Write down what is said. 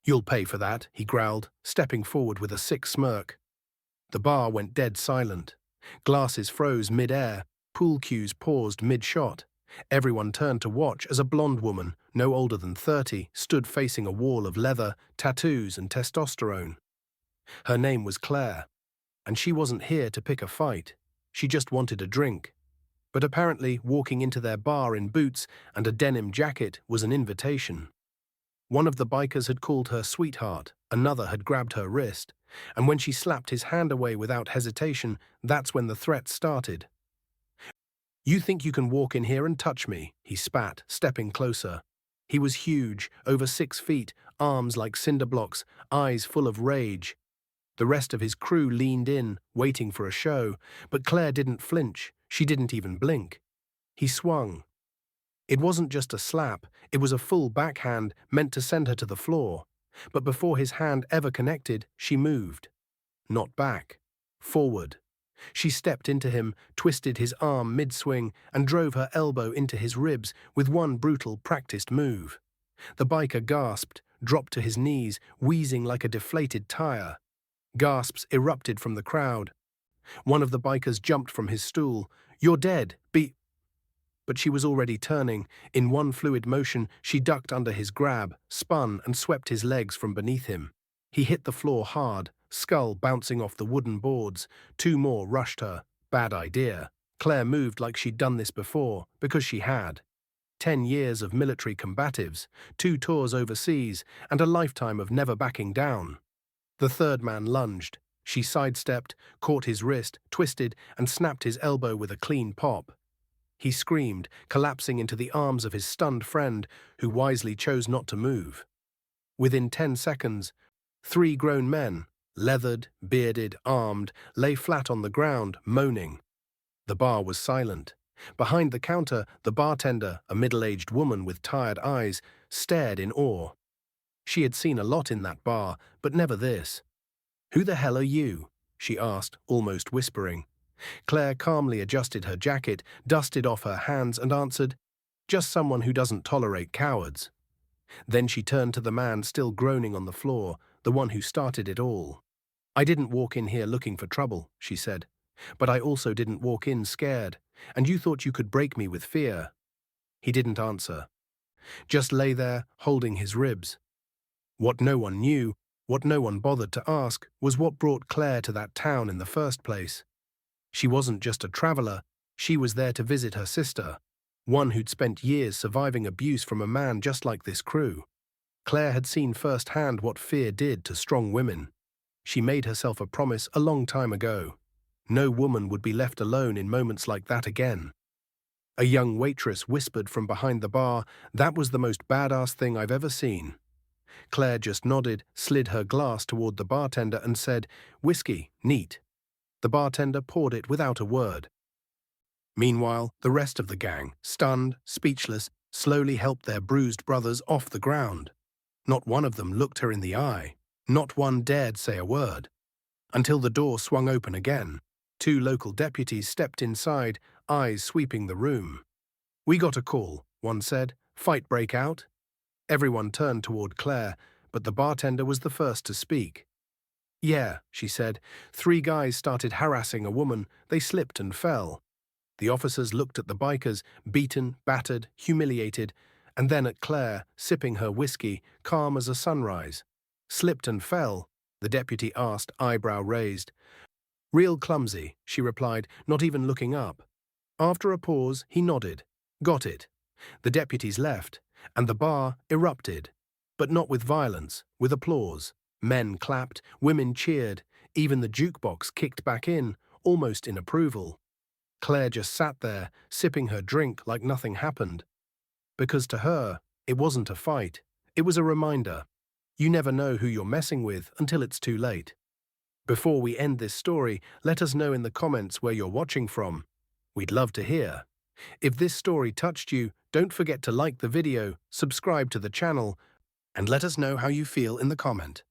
"You'll pay for that," he growled, stepping forward with a sick smirk. The bar went dead silent. Glasses froze mid-air, pool cues paused mid-shot. Everyone turned to watch as a blonde woman, no older than 30, stood facing a wall of leather, tattoos, and testosterone. Her name was Claire, and she wasn't here to pick a fight. She just wanted a drink. But apparently, walking into their bar in boots and a denim jacket was an invitation. One of the bikers had called her sweetheart, another had grabbed her wrist, and when she slapped his hand away without hesitation, that's when the threat started. "You think you can walk in here and touch me?" he spat, stepping closer. He was huge, over 6 feet, arms like cinder blocks, eyes full of rage. The rest of his crew leaned in, waiting for a show, but Claire didn't flinch, she didn't even blink. He swung. It wasn't just a slap, it was a full backhand meant to send her to the floor. But before his hand ever connected, she moved. Not back. Forward. She stepped into him, twisted his arm mid-swing, and drove her elbow into his ribs with one brutal, practiced move. The biker gasped, dropped to his knees, wheezing like a deflated tire. Gasps erupted from the crowd. One of the bikers jumped from his stool. "You're dead, But she was already turning. In one fluid motion, she ducked under his grab, spun, and swept his legs from beneath him. He hit the floor hard, skull bouncing off the wooden boards. 2 more rushed her. Bad idea. Claire moved like she'd done this before, because she had. 10 years of military combatives, 2 tours overseas, and a lifetime of never backing down. The third man lunged. She sidestepped, caught his wrist, twisted, and snapped his elbow with a clean pop. He screamed, collapsing into the arms of his stunned friend, who wisely chose not to move. Within 10 seconds, 3 grown men, leathered, bearded, armed, lay flat on the ground, moaning. The bar was silent. Behind the counter, the bartender, a middle-aged woman with tired eyes, stared in awe. She had seen a lot in that bar, but never this. "Who the hell are you?" she asked, almost whispering. Claire calmly adjusted her jacket, dusted off her hands, and answered, "Just someone who doesn't tolerate cowards." Then she turned to the man still groaning on the floor, the one who started it all. "I didn't walk in here looking for trouble," she said. "But I also didn't walk in scared, and you thought you could break me with fear." He didn't answer. Just lay there, holding his ribs. What no one knew, what no one bothered to ask, was what brought Claire to that town in the first place. She wasn't just a traveler, she was there to visit her sister, one who'd spent years surviving abuse from a man just like this crew. Claire had seen firsthand what fear did to strong women. She made herself a promise a long time ago. No woman would be left alone in moments like that again. A young waitress whispered from behind the bar, "That was the most badass thing I've ever seen." Claire just nodded, slid her glass toward the bartender and said, "Whiskey, neat." The bartender poured it without a word. Meanwhile, the rest of the gang, stunned, speechless, slowly helped their bruised brothers off the ground. Not one of them looked her in the eye. Not one dared say a word. Until the door swung open again. 2 local deputies stepped inside, eyes sweeping the room. "We got a call," one said. "Fight break out?" Everyone turned toward Claire, but the bartender was the first to speak. "Yeah," she said. 3 guys started harassing a woman. They slipped and fell. The officers looked at the bikers, beaten, battered, humiliated, and then at Claire, sipping her whiskey, calm as a sunrise. "Slipped and fell?" the deputy asked, eyebrow raised. "Real clumsy," she replied, not even looking up. After a pause, he nodded. "Got it." The deputies left, and the bar erupted. But not with violence, with applause. Men clapped, women cheered, even the jukebox kicked back in, almost in approval. Claire just sat there, sipping her drink like nothing happened. Because to her, it wasn't a fight, it was a reminder. You never know who you're messing with until it's too late. Before we end this story, let us know in the comments where you're watching from. We'd love to hear. If this story touched you, don't forget to like the video, subscribe to the channel, and let us know how you feel in the comment.